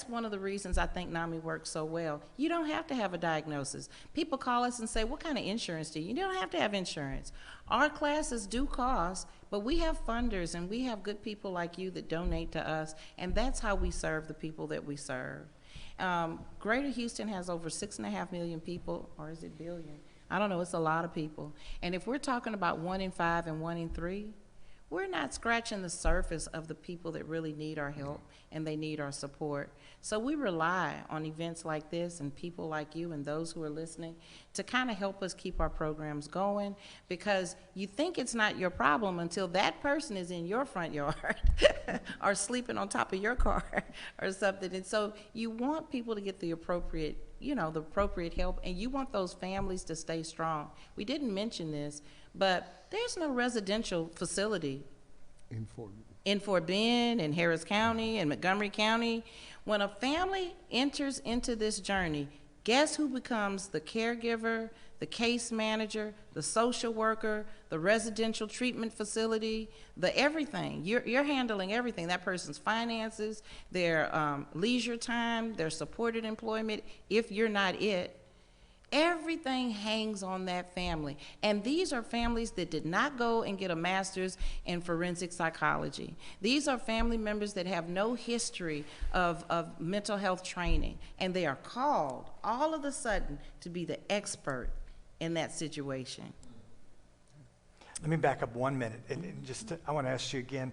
one of the reasons I think NAMI works so well. You don't have to have a diagnosis. People call us and say, what kind of insurance do you? You don't have to have insurance. Our classes do cost, but we have funders and we have good people like you that donate to us, and that's how we serve the people that we serve. Greater Houston has over 6.5 million people, or is it billion? I don't know, it's a lot of people. And if we're talking about 1 in 5 and 1 in 3, we're not scratching the surface of the people that really need our help and they need our support. So we rely on events like this and people like you and those who are listening to kind of help us keep our programs going, because you think it's not your problem until that person is in your front yard or sleeping on top of your car or something. And so you want people to get the appropriate, you know, the appropriate help, and you want those families to stay strong. We didn't mention this, but there's no residential facility in Fort Bend, in Harris County, in Montgomery County. When a family enters into this journey, guess who becomes the caregiver, the case manager, the social worker, the residential treatment facility, the everything. You're handling everything. That person's finances, their leisure time, their supported employment, if you're not it. Everything hangs on that family. And these are families that did not go and get a master's in forensic psychology. These are family members that have no history of mental health training. And they are called all of a sudden to be the expert in that situation. Let me back up 1 minute, and I want to ask you again,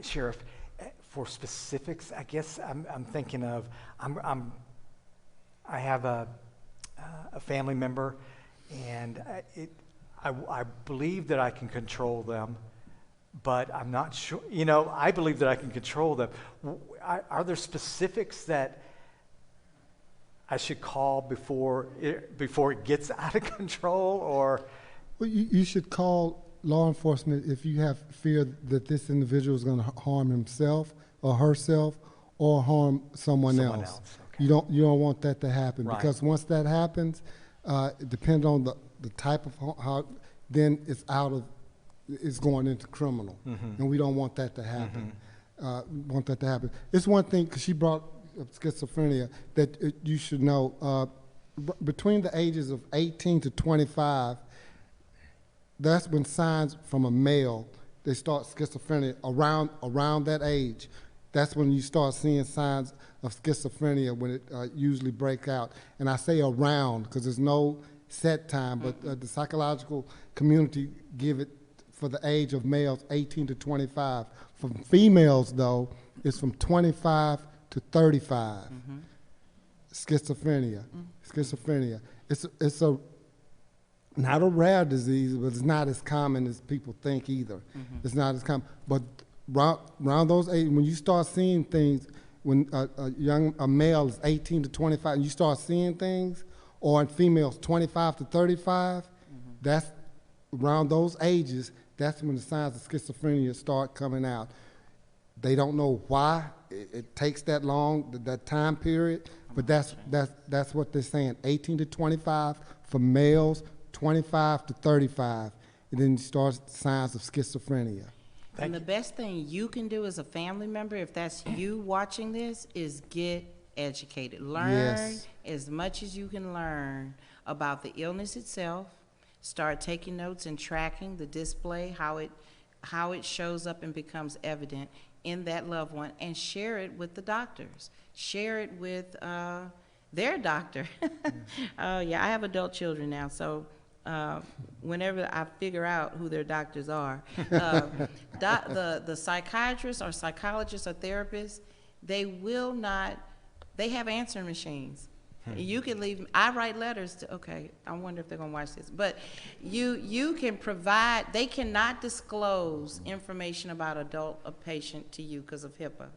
Sheriff, for specifics. I guess I'm thinking of I have a family member, and I believe that I can control them, but I'm not sure. I believe that I can control them. Are there specifics that I should call before it gets out of control, or? Well, you should call law enforcement if you have fear that this individual is going to harm himself or herself or harm someone else. Okay. You don't want that to happen, Right. because once that happens, depending on the type of how, then it's going into criminal, and we don't want that to happen. It's one thing, because she brought up schizophrenia, that you should know. Between the ages of 18 to 25, that's when signs from a male, they start schizophrenia around that age. That's when you start seeing signs of schizophrenia, when it usually break out. And I say around because there's no set time, but the psychological community give it for the age of males 18 to 25. For females, though, it's from 25 to 35. Schizophrenia. It's not a rare disease, but it's not as common as people think either. It's not as common. But around those age, when you start seeing things, when a male is 18 to 25, and you start seeing things, or in females 25 to 35, that's around those ages, that's when the signs of schizophrenia start coming out. They don't know why it takes that long, that time period, but that's what they're saying. 18 to 25 for males, 25 to 35, and then you start signs of schizophrenia. And the best thing you can do as a family member, if that's you watching this, is get educated. Learn Yes. as much as you can learn about the illness itself. Start taking notes and tracking the display, how it shows up and becomes evident in that loved one, and share it with the doctors. Share it with their doctor. Yeah, I have adult children now, so whenever I figure out who their doctors are, the psychiatrists or psychologists or therapists, they have answering machines. You can leave, I write letters to, okay, I wonder if they're gonna watch this, but you can provide, they cannot disclose information about a patient to you because of HIPAA.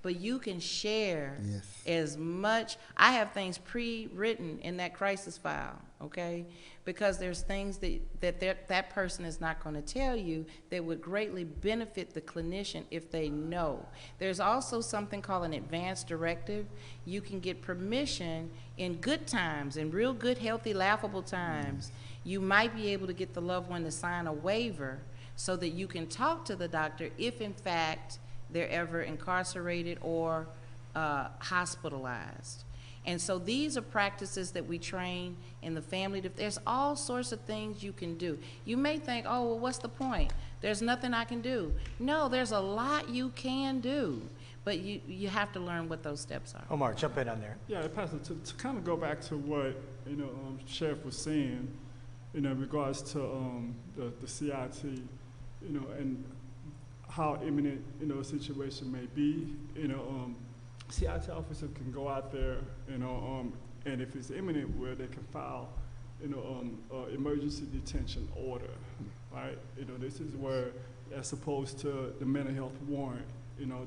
But you can share Yes. as much. I have things pre-written in that crisis file, okay? Because there's things that person is not going to tell you that would greatly benefit the clinician if they know. There's also something called an advanced directive. You can get permission in good times, in real good, healthy, laughable times. You might be able to get the loved one to sign a waiver so that you can talk to the doctor if, in fact, they're ever incarcerated or hospitalized. And so these are practices that we train in the family. There's all sorts of things you can do. You may think, oh, well, what's the point? There's nothing I can do. No, there's a lot you can do, but you have to learn what those steps are. Omar, jump in on there. Yeah, Pastor, to kind of go back to what, Sheriff was saying, in regards to the CIT, and how imminent, a situation may be, CIT officer can go out there, and if it's imminent, where they can file, emergency detention order, right? This is where, as opposed to the mental health warrant,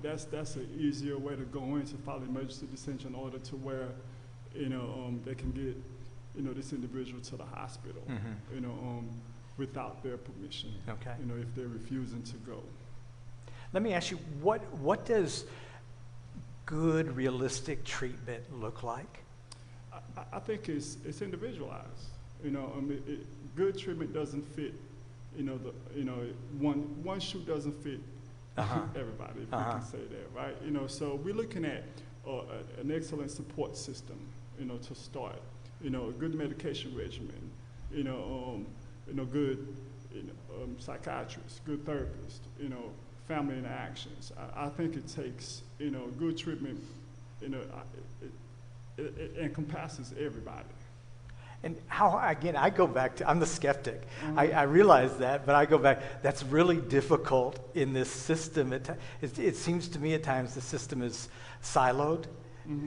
that's an easier way to go in to file emergency detention order to where, they can get, this individual to the hospital, without their permission. Okay. If they're refusing to go. Let me ask you, what does good, realistic treatment look like? I think it's individualized. Good treatment doesn't fit. One shoe doesn't fit everybody. If we can say that, right? So we're looking at an excellent support system. To start. A good medication regimen. Good psychiatrists, good therapists. Family interactions. I think it takes, good treatment, it encompasses everybody. And how, again, I go back to, I'm the skeptic. I realize that, but I go back, that's really difficult in this system. It seems to me at times the system is siloed,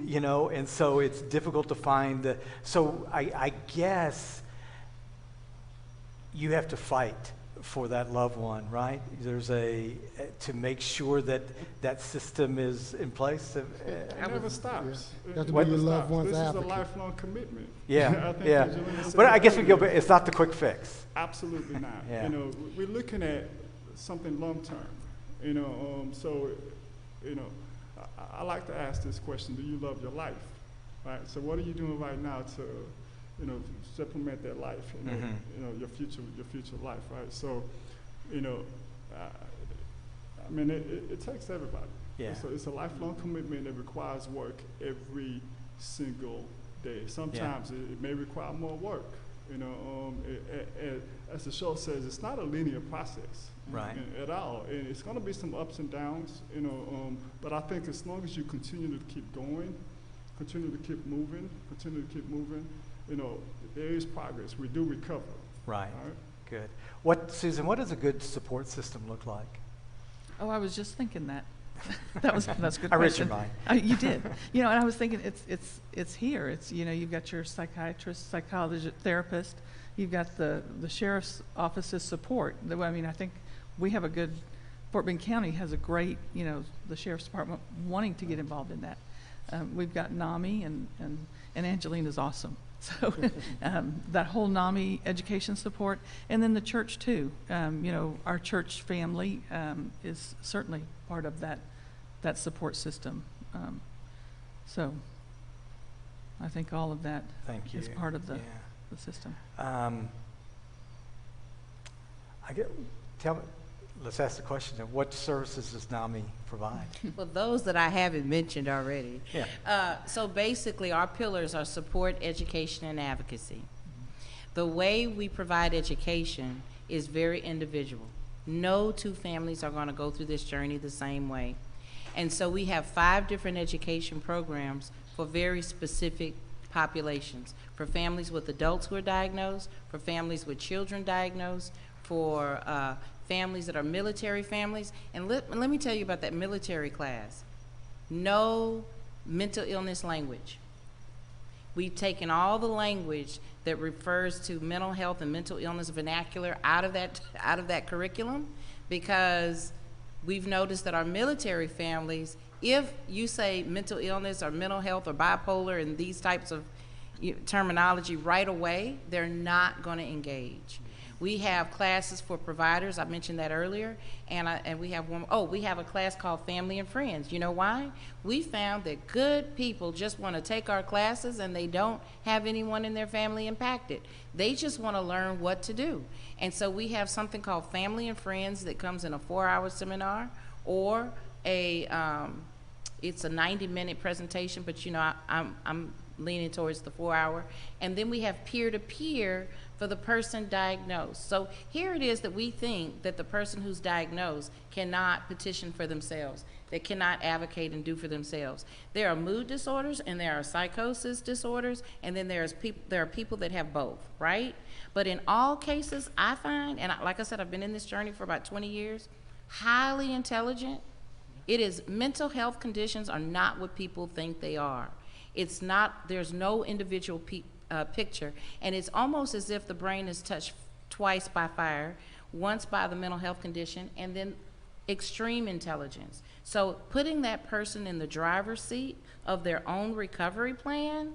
you know, and so it's difficult to find so I guess you have to fight for that loved one, right? There's to make sure that that system is in place. It never stops. You have to What- be your loved This one's is a advocate. lifelong commitment. Yeah, I think yeah. Angelina said But I it guess we go earlier. back, it's not the quick fix. Absolutely not. Yeah. You know, we're looking at something long term. You know, so, you know, I like to ask this question: do you love your life? Right. So, what are you doing right now to, you know, supplement that life? You know, you know, your future life. Right. So, you know, I mean, it takes everybody. Yeah. It's a lifelong commitment that requires work every single day. Sometimes it may require more work. You know, as the show says, it's not a linear process Right. at all. And it's going to be some ups and downs, you know, but I think as long as you continue to keep going, continue to keep moving, you know, there is progress. We do recover. Right. All right? Good. Susan, what does a good support system look like? Oh, I was just thinking that. That's a good I read your question. mind. You did. You know, and I was thinking it's here. It's, you know, you've got your psychiatrist, psychologist, therapist. You've got the sheriff's office's support. I mean, I think we have a good, Fort Bend County has a great, you know, the sheriff's department wanting to get involved in that. We've got Nami and Angelina's awesome. So that whole Nami education support, and then the church too. You know, our church family is certainly part of that support system. So I think all of that Thank you. is part of the Yeah. system. Let's ask the question of what services does NAMI provide? Well, those that I haven't mentioned already. Yeah. So basically, our pillars are support, education, and advocacy. The way we provide education is very individual. No two families are going to go through this journey the same way. And so we have 5 different education programs for very specific populations, for families with adults who are diagnosed, for families with children diagnosed, for families that are military families. And let me tell you about that military class. No mental illness language. We've taken all the language that refers to mental health and mental illness vernacular out of that curriculum, because we've noticed that our military families, if you say mental illness or mental health or bipolar and these types of terminology right away, they're not going to engage. We have classes for providers. I mentioned that earlier. And we have we have a class called Family and Friends. You know why? We found that good people just want to take our classes and they don't have anyone in their family impacted. They just want to learn what to do. And so we have something called Family and Friends that comes in a 4-hour seminar, or it's a 90-minute presentation, but you know, I'm leaning towards the 4-hour. And then we have peer-to-peer for the person diagnosed. So here it is that we think that the person who's diagnosed cannot petition for themselves. They cannot advocate and do for themselves. There are mood disorders and there are psychosis disorders, and then there are people that have both, right? But in all cases, I find, and like I said, I've been in this journey for about 20 years, highly intelligent. It is, mental health conditions are not what people think they are. It's not, there's no individual picture, and it's almost as if the brain is touched twice by fire, once by the mental health condition, and then extreme intelligence. So putting that person in the driver's seat of their own recovery plan,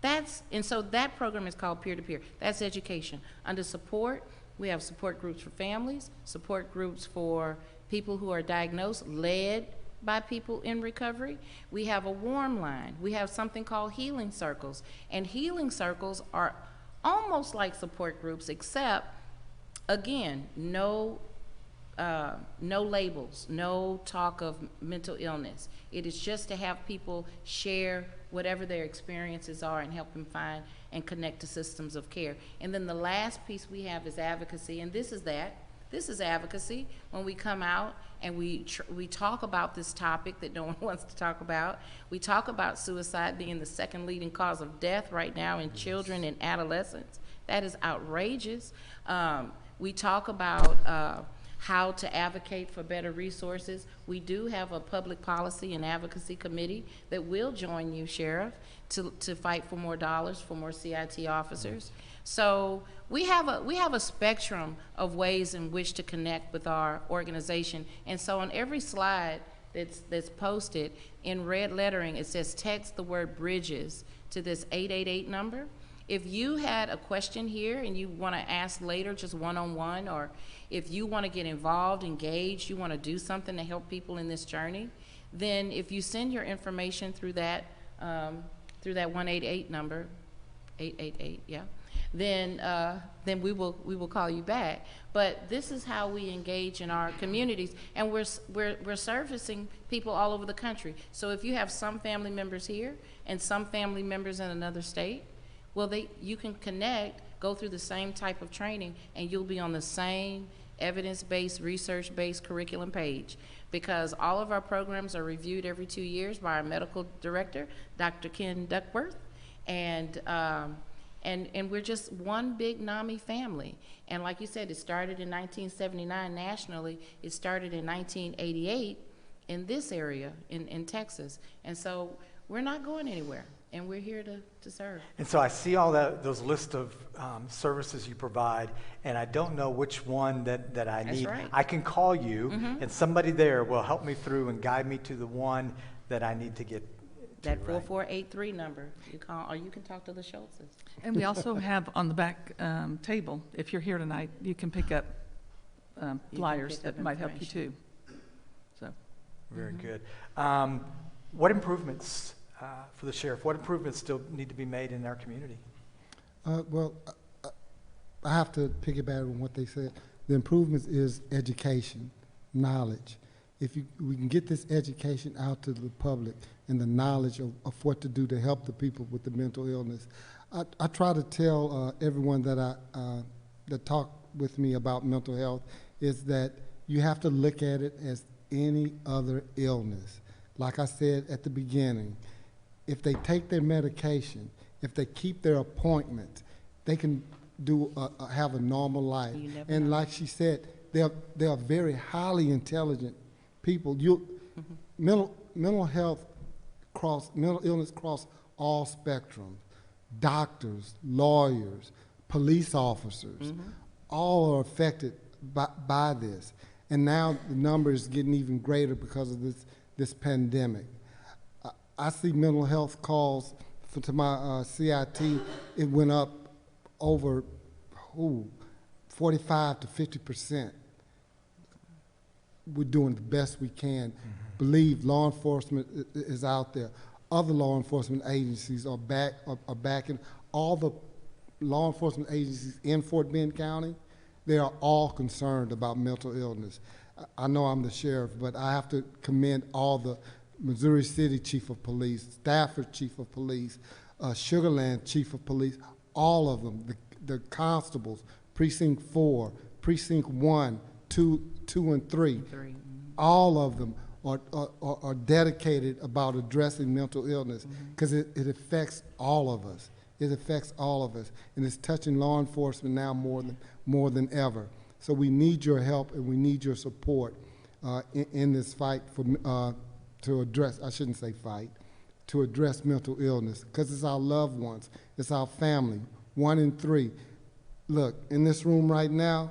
and so that program is called peer-to-peer. That's education. Under support, we have support groups for families, support groups for people who are diagnosed, led by people in recovery. We have a warm line. We have something called healing circles. And healing circles are almost like support groups, except, again, no labels, no talk of mental illness. It is just to have people share whatever their experiences are and help them find and connect to systems of care. And then the last piece we have is advocacy, and this is that. This is advocacy. When we come out and we talk about this topic that no one wants to talk about. We talk about suicide being the second leading cause of death right now in children and adolescents. That is outrageous. We talk about how to advocate for better resources. We do have a public policy and advocacy committee that will join you, Sheriff, to fight for more dollars for more CIT officers. So we have a spectrum of ways in which to connect with our organization. And so on every slide that's posted in red lettering, it says text the word bridges to this 888 number. If you had a question here and you want to ask later just one-on-one, or if you want to get involved, engaged, you want to do something to help people in this journey, then if you send your information through that 188 number, 888, yeah, then we will call you back. But this is how we engage in our communities, and we're servicing people all over the country. So if you have some family members here and some family members in another state, well, you can connect, go through the same type of training, and you'll be on the same evidence-based, research-based curriculum page, because all of our programs are reviewed every 2 years by our medical director, Dr. Ken Duckworth, and we're just one big NAMI family. And like you said, it started in 1979 nationally. It started in 1988 in this area, in Texas. And so we're not going anywhere, and we're here to serve. And so I see all those list of services you provide, and I don't know which one that I need. Right. I can call you, and somebody there will help me through and guide me to the one that I need to get to. That right? 4483 number, you call, or you can talk to the Schultzes. And we also have on the back table, if you're here tonight, you can pick up flyers pick up that might help you information. too. So, Very good. What improvements for the sheriff? What improvements still need to be made in our community? Well, I have to piggyback on what they said. The improvements is education, knowledge. If we can get this education out to the public and the knowledge of what to do to help the people with the mental illness, I try to tell everyone that talk with me about mental health is that you have to look at it as any other illness. Like I said at the beginning, if they take their medication, if they keep their appointments, they can have a normal life. And like she said, they are very highly intelligent people. Mental illness cross all spectrums. Doctors, lawyers, police officers, all are affected by this. And now the number is getting even greater because of this pandemic. I see mental health calls to my CIT. It went up over 45 to 50%. We're doing the best we can. Believe law enforcement is out there. Other law enforcement agencies are backing. All the law enforcement agencies in Fort Bend County, they are all concerned about mental illness. I know I'm the sheriff, but I have to commend all the Missouri City Chief of Police, Stafford Chief of Police, Sugar Land Chief of Police, all of them, the constables, Precinct 4, Precinct 1, 2, and 3, all of them are dedicated about addressing mental illness because it affects all of us. It affects all of us, and it's touching law enforcement now more than ever. So we need your help and we need your support in this fight to address, I shouldn't say fight, to address mental illness, because it's our loved ones, it's our family, 1 in 3. Look, in this room right now,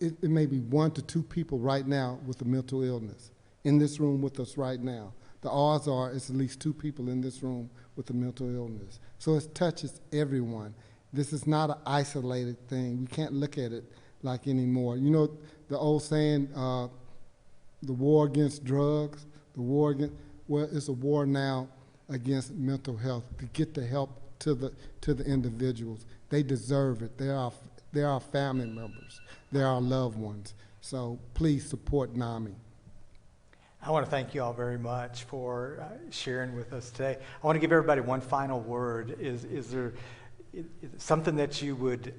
it may be 1 to 2 people right now with a mental illness in this room with us right now. The odds are it's at least 2 people in this room with a mental illness. So it touches everyone. This is not an isolated thing. We can't look at it like anymore. You know the old saying, the war against drugs, well, it's a war now against mental health, to get the help to the individuals. They deserve it. They're our family members. They're our loved ones. So please support NAMI. I want to thank you all very much for sharing with us today. I want to give everybody one final word. Is there something that you would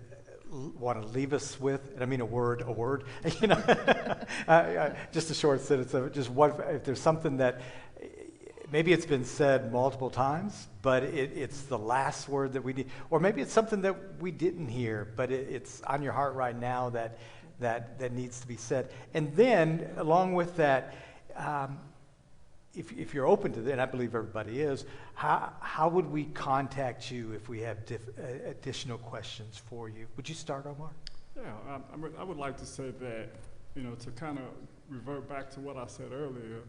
want to leave us with, and I mean a word, you know, just a short sentence of just what, if there's something that maybe it's been said multiple times, but it's the last word that we need, or maybe it's something that we didn't hear, but it's on your heart right now that needs to be said. And then, along with that, if you're open to that, and I believe everybody is, how would we contact you if we have additional questions for you? Would you start, Omar? Yeah, I would like to say that, you know, to kind of revert back to what I said earlier,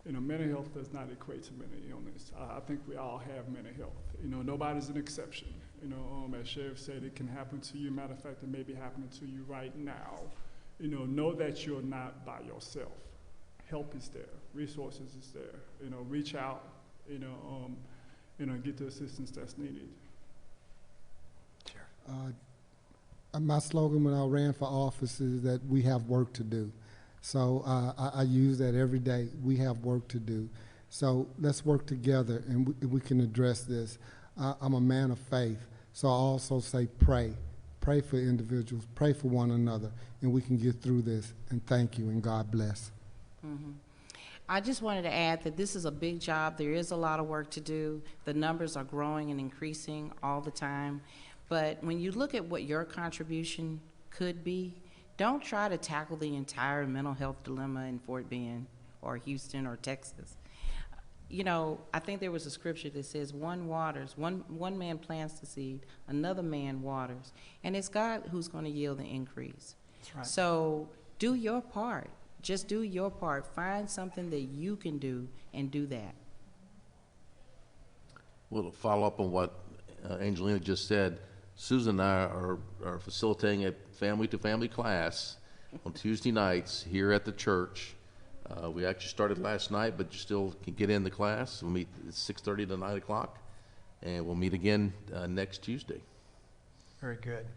you know, mental health does not equate to mental illness. I think we all have mental health. You know, nobody's an exception. You know, as Sheriff said, it can happen to you. Matter of fact, it may be happening to you right now. You know that you're not by yourself. Help is there. Resources is there. You know, reach out. You know, get the assistance that's needed. Sure. My slogan when I ran for office is that we have work to do. So I use that every day. We have work to do. So let's work together and we can address this. I'm a man of faith, so I also say pray. Pray for individuals, pray for one another, and we can get through this. And thank you, and God bless. Mm-hmm. I just wanted to add that this is a big job. There is a lot of work to do. The numbers are growing and increasing all the time. But when you look at what your contribution could be, don't try to tackle the entire mental health dilemma in Fort Bend or Houston or Texas. You know, I think there was a scripture that says one man plants the seed, another man waters, and it's God who's going to yield the increase. That's right. So do your part. Just do your part. Find something that you can do and do that. Well, to follow up on what Angelina just said, Susan and I are facilitating a family-to-family class on Tuesday nights here at the church. We actually started last night, but you still can get in the class. We'll meet at 6:30 to 9 o'clock, and we'll meet again next Tuesday. Very good.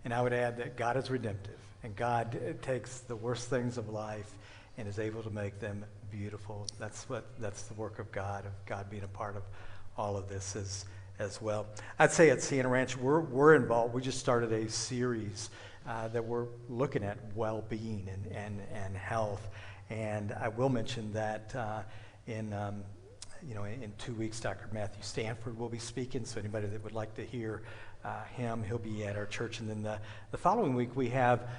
And I would add that God is redemptive, and God takes the worst things of life and is able to make them beautiful. That's the work of God being a part of all of this as well. I'd say at Sienna Ranch, we're involved. We just started a series that we're looking at well-being and health. And I will mention that in 2 weeks, Dr. Matthew Stanford will be speaking. So anybody that would like to hear him, he'll be at our church. And then the following week, we have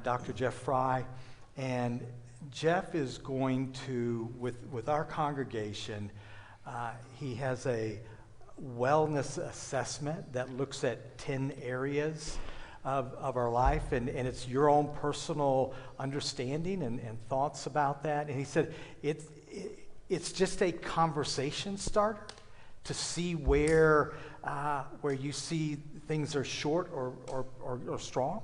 Dr. Jeff Fry. And Jeff is going to, with our congregation, he has a wellness assessment that looks at 10 areas of our life, and it's your own personal understanding and thoughts about that. And he said it's just a conversation starter to see where you see things are short or strong.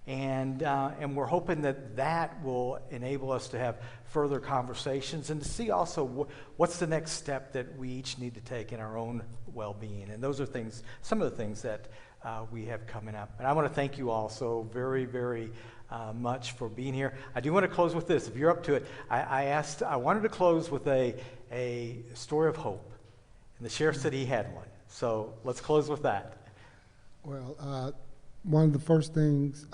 And we're hoping that will enable us to have further conversations and to see also what's the next step that we each need to take in our own well-being. And those are some of the things that we have coming up. And I want to thank you all so very, very much for being here. I do want to close with this. If you're up to it, I wanted to close with a story of hope. And the sheriff said he had one. So let's close with that. Well, one of the first things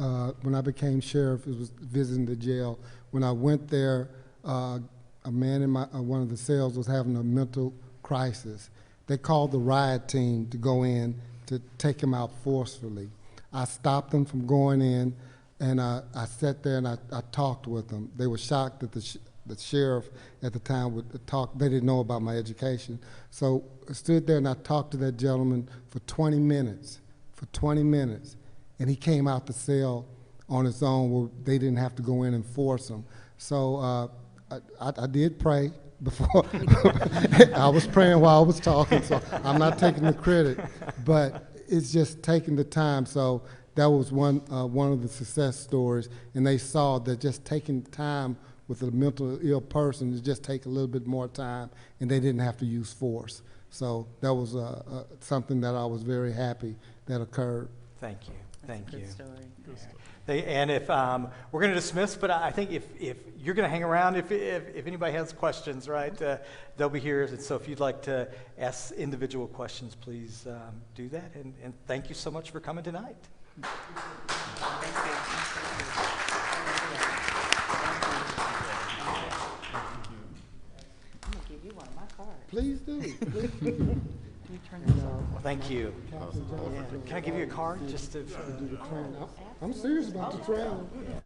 when I became sheriff was visiting the jail. When I went there, a man in one of the cells was having a mental crisis. They called the riot team to go in to take him out forcefully. I stopped them from going in, and I sat there and I talked with them. They were shocked that the sheriff at the time would talk. They didn't know about my education. So I stood there and I talked to that gentleman for 20 minutes. And he came out the cell on his own where they didn't have to go in and force him. So I did pray before. I was praying while I was talking, so I'm not taking the credit. But it's just taking the time. So that was one of the success stories. And they saw that just taking time with a mentally ill person is just take a little bit more time, and they didn't have to use force. So that was something that I was very happy that occurred. Thank you. Thank you. Good story. And if we're going to dismiss, but I think if you're going to hang around, if anybody has questions, right, they'll be here. And so if you'd like to ask individual questions, please do that. And thank you so much for coming tonight. We turn And, this off. Well, thank you. Captain Yeah. Johnson, Can I give you a card just to? do the training. I'm serious about the training.